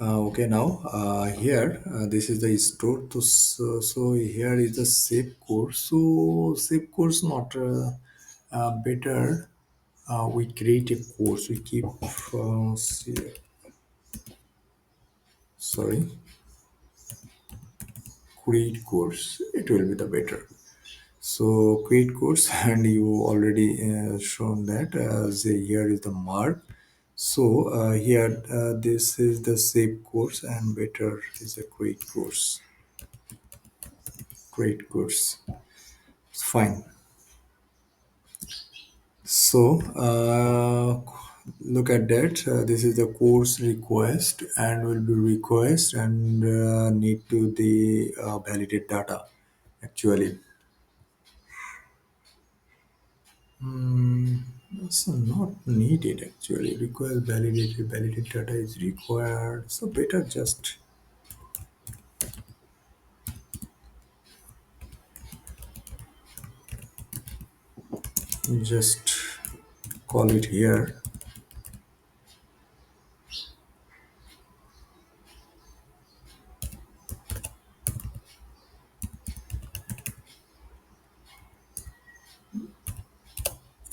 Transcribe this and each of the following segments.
Okay, now here this is the store. So here is the save course. So save course not better. We create a course. We keep sorry, create course. It will be the better. So create course, and you already shown that. Here is the mark. So here this is the save course, and better is the create course. Create course. It's fine. So look at that. This is the course request, and will be request and need to the validate data. Actually, it's not needed actually because validate data is required. So better just call it here.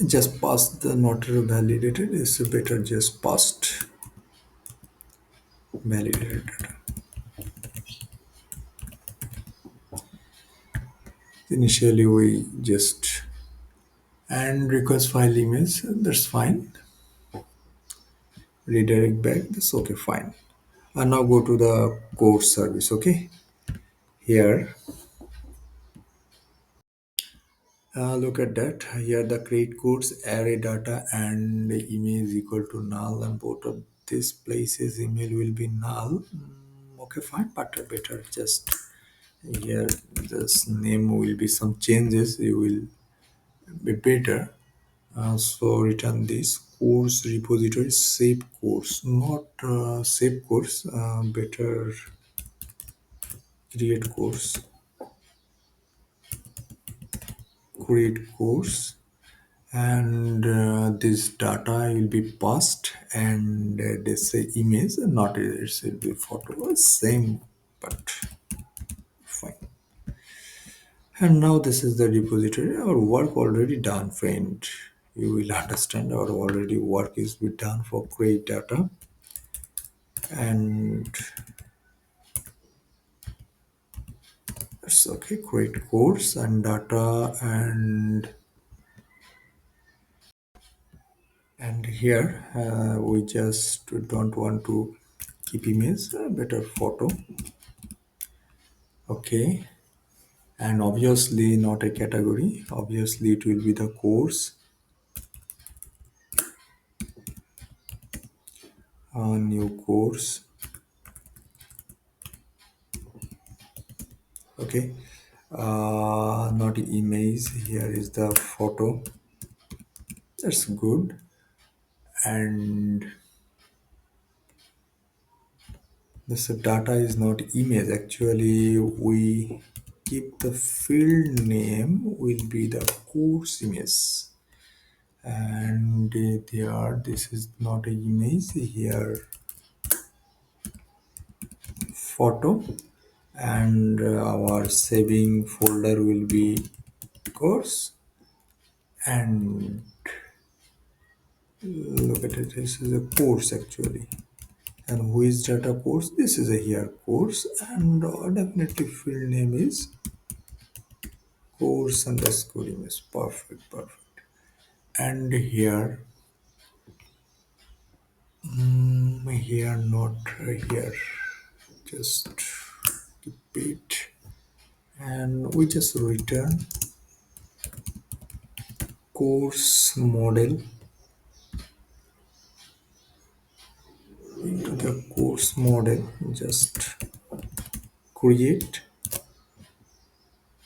Just pass the not validated. It's better just passed validated data. Initially, we just and request file emails. That's fine. Redirect back. That's okay. Fine. And now go to the core service. Okay. Here, look at that. Here, the create codes, array data, and the email is equal to null, and both of these places email will be null. Okay, fine. But better just here. This name will be some changes. You will be better. So return this course repository save course, not save course. Better create course, create course, and this data will be passed, and they say image, not it will be photo, same, but fine. And now this is the repository. Our work already done, friend. You will understand our already work is be done for create data and it's okay. Create course and data and here we just don't want to keep image, better photo. Okay, and obviously not a category. Obviously it will be the course. New course. Okay, not image. Here is the photo. That's good. And this data is not image. Actually, we keep the field name will be the course image. And there, this is not an image. Here, photo. And our saving folder will be course. And look at it. This is a course actually. And who is data course? This is a here course, and definitely field name is course underscore image. Perfect, perfect. And here, here, not here. Just keep it, and we just return course model into the course model. Just create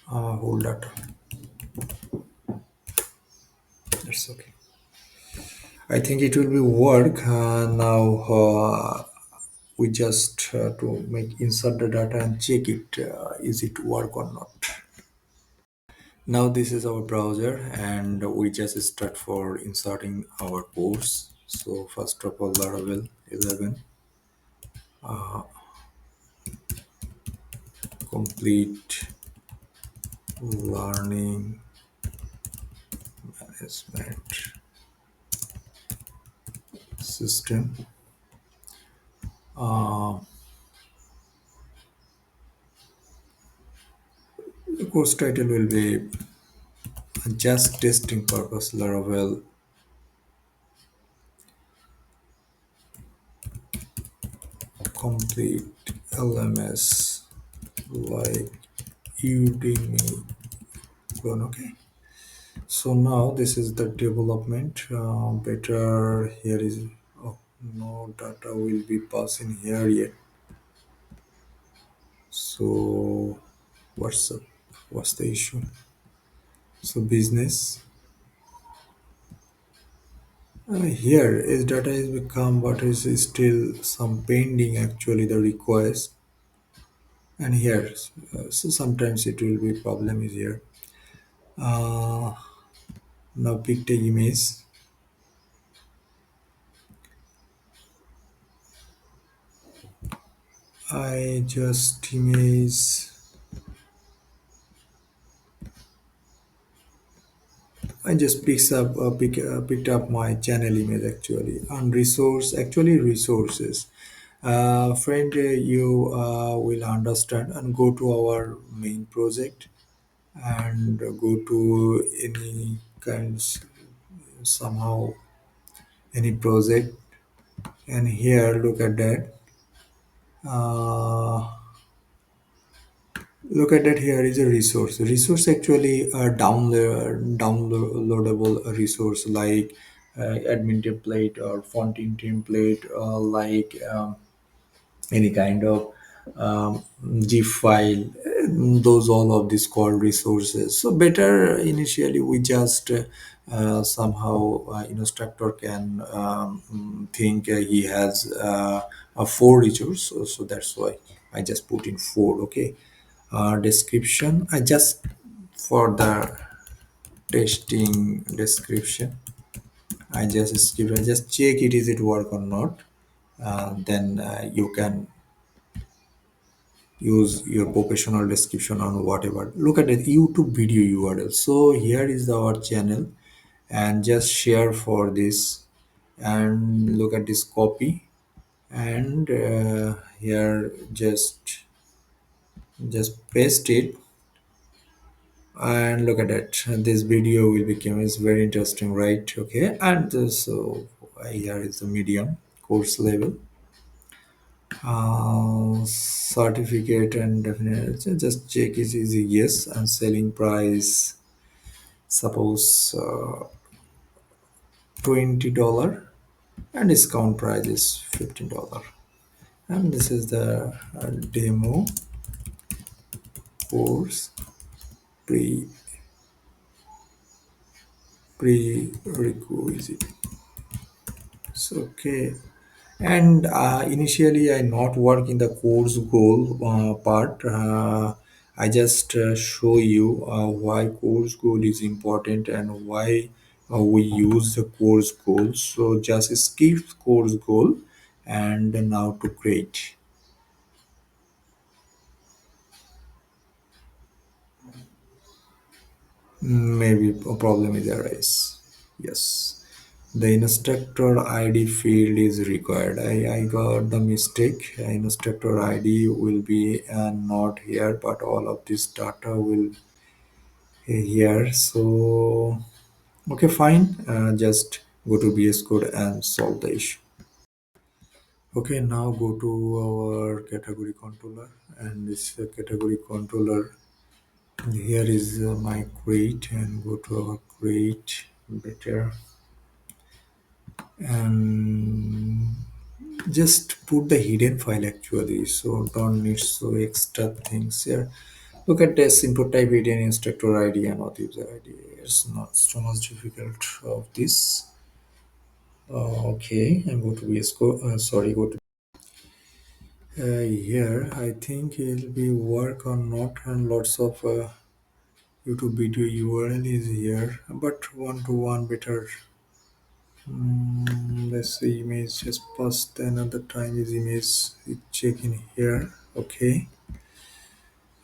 whole data. That's okay. I think it will be work now. We just to make insert the data and check it is it work or not. Now this is our browser, and we just start for inserting our course. So first of all, Laravel 11 complete learning management system. Uh, the course title will be just testing purpose Laravel complete LMS like Udemy. Okay. So now this is the development. Better here is oh, no data will be passing here yet. So what's the what's the issue? So business here is data is become but is still some pending actually the request and here so sometimes it will be problem is here. Uh, now pick the image. I just image I just picked up my channel image actually on resource actually resources. Friend, you will understand and go to our main project and go to any kinds somehow any project and here look at that. Uh, Look at that here is a resource. Resource actually a downloadable resource like admin template or fonting template like any kind of zip file. Those all of these called resources. So better initially we just somehow instructor can think he has a four resource. So that's why I just put in four. Okay. Description I just for the testing description I just check it is it work or not. Then you can use your professional description on whatever. Look at the YouTube video URL. So here is our channel and just share for this and look at this copy and here just paste it and look at it. This video will become is very interesting, right? Okay, and so here is the medium course level certificate and definitely just check is easy yes and selling price suppose $20 and discount price is $15 and this is the demo course pre prerequisite. So okay. And initially, I not work in the course goal part. I just show you why course goal is important and why we use the course goal. So just skip course goal and now to create. Maybe a problem is arise. Yes. The instructor ID field is required. I got the mistake. Instructor ID will be not here, but all of this data will be here. So, okay, fine. Just go to VS Code and solve the issue. Okay, now go to our category controller, and this category controller. Here is my create, and go to our create better and just put the hidden file actually so don't need so extra things here. Look at this input type hidden instructor id and auth user id. It's not so much difficult of this. Okay, and go to VS Code. Sorry, go to here. I think it'll be work or not, and lots of YouTube video URL is here, but one to one better Let's see, image just passed another time is image check in here. Okay,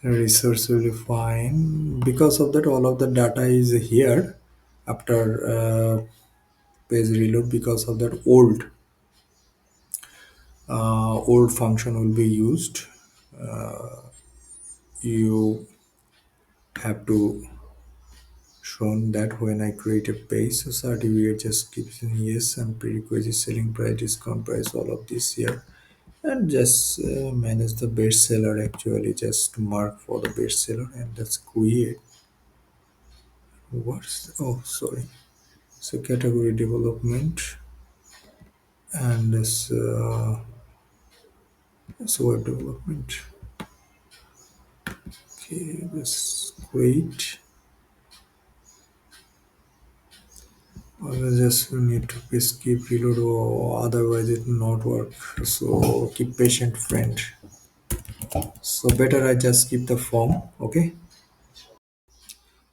resource will be fine. Because of that, all of the data is here after page reload. Because of that, old function will be used. You have to shown that when I create a page, so certificate just keeps in yes and prerequisite selling price, discount price, all of this here, and just manage the bestseller. Actually, just mark for the bestseller and let's create. What's oh sorry. So category development and this web development. Okay, this great. Just need to please keep reload or otherwise it will not work. So keep patient, friend. So better I just keep the form, okay?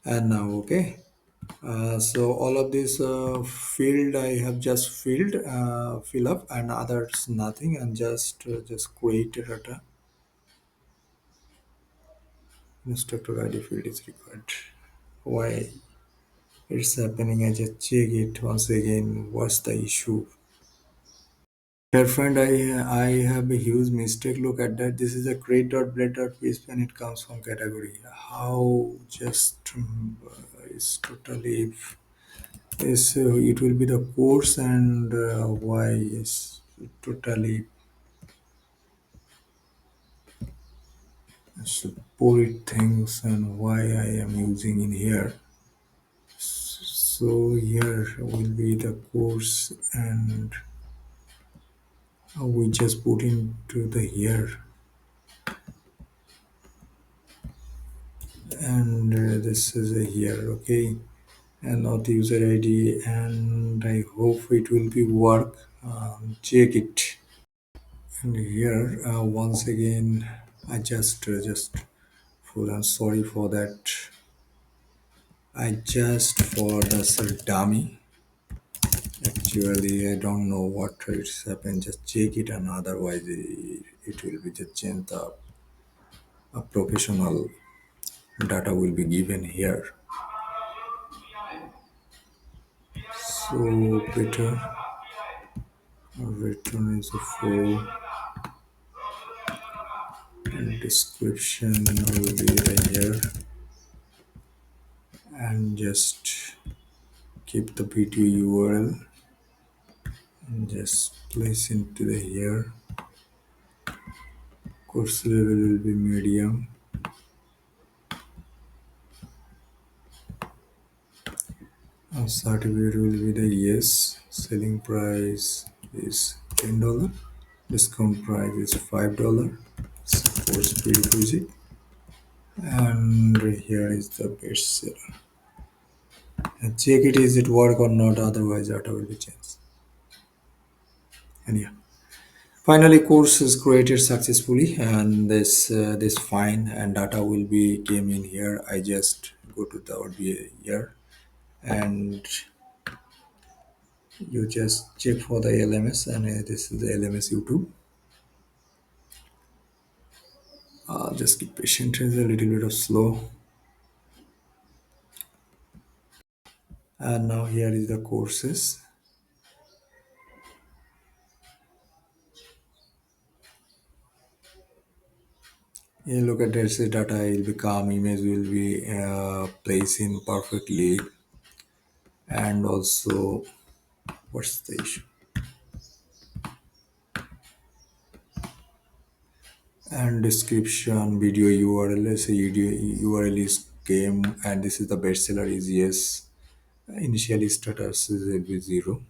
And now, okay. So all of this field I have just filled, fill up, and others nothing, and just create a data. Instructor ID field is required. Why it's happening? I just check it once again. What's the issue? Dear friend, I have a huge mistake. Look at that. This is a crate dot blade dot piece when it comes from category. How just it's totally is it will be the course and why is totally support things and why I am using in here. So here will be the course and we just put into the here and this is a here, okay, and not the user ID, and I hope it will be work. Check it. And here once again I just full and sorry for that. I just for the dummy. Actually, I don't know what it's happened. Just check it, and otherwise it will be just change the a professional data will be given here. So better return is a full and description will be right here and just keep the video URL and just place into the here. Course level will be medium. Certificate will be the yes. Selling price is $10. Discount price is $5. Course prerequisite. And here is the bestseller. And check it is it work or not, otherwise data will be changed. And yeah. Finally, course is created successfully, and this fine and data will be came in here. I just go to the ODA here, and you just check for the LMS, and this is the LMS YouTube. Just keep patient. It's a little bit of slow, and now here is the courses. Yeah, look at this data. Will become image will be placed in perfectly, and also what's the issue? And description video URL, let's say video URL is came and this is the bestseller is yes, initially status is will be zero,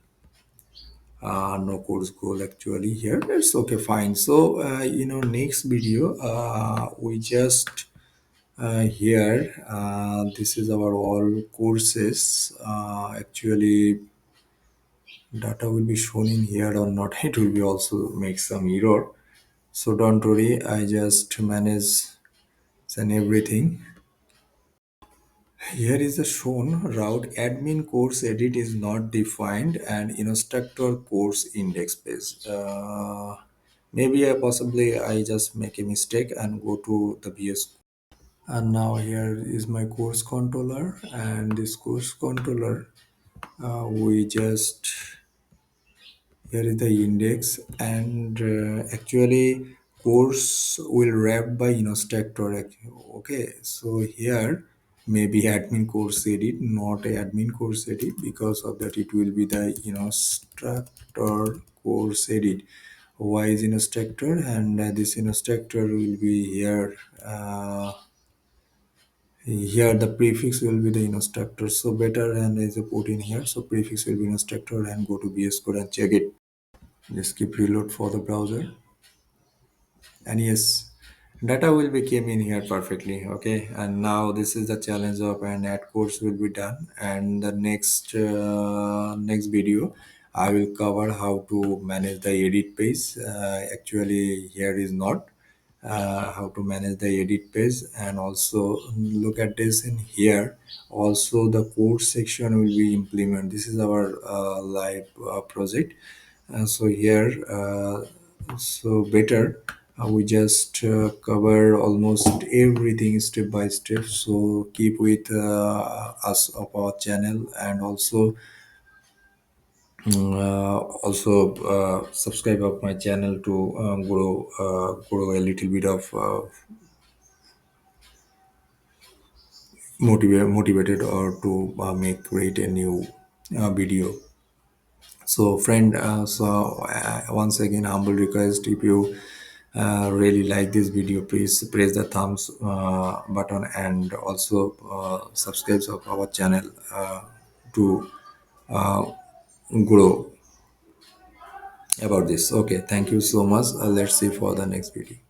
no course goal actually here, that's okay fine. So next video we just here this is our all courses, actually data will be shown in here or not, it will be also make some error, so don't worry, I just manage and everything. Here is the shown route admin course edit is not defined and instructor course index page. Maybe possibly I just make a mistake and go to the BS. And now here is my course controller, and this course controller we just here is the index, and actually course will wrap by instructor. Okay, so here maybe admin course edit, not a admin course edit. Because of that it will be the instructor course edit. Why is instructor? And this instructor will be here. Here the prefix will be the instructor, so better, and is a put in here, so prefix will be instructor, and go to VS Code and check it. Just keep reload for the browser, and yes, data will be came in here perfectly. Okay, and now this is the challenge of an ad course will be done, and the next video I will cover how to manage the edit page. Actually here is not how to manage the edit page, and also look at this in here. Also the code section will be implement. This is our live project. So here so better we just cover almost everything step by step. So keep with us of our channel, and also subscribe of my channel to grow a little bit of motivated, or to make create a new video. So friend, once again humble request, if you really like this video, please press the thumbs button, and also subscribe of our channel to grow about this. Okay, thank you so much. Let's see for the next video.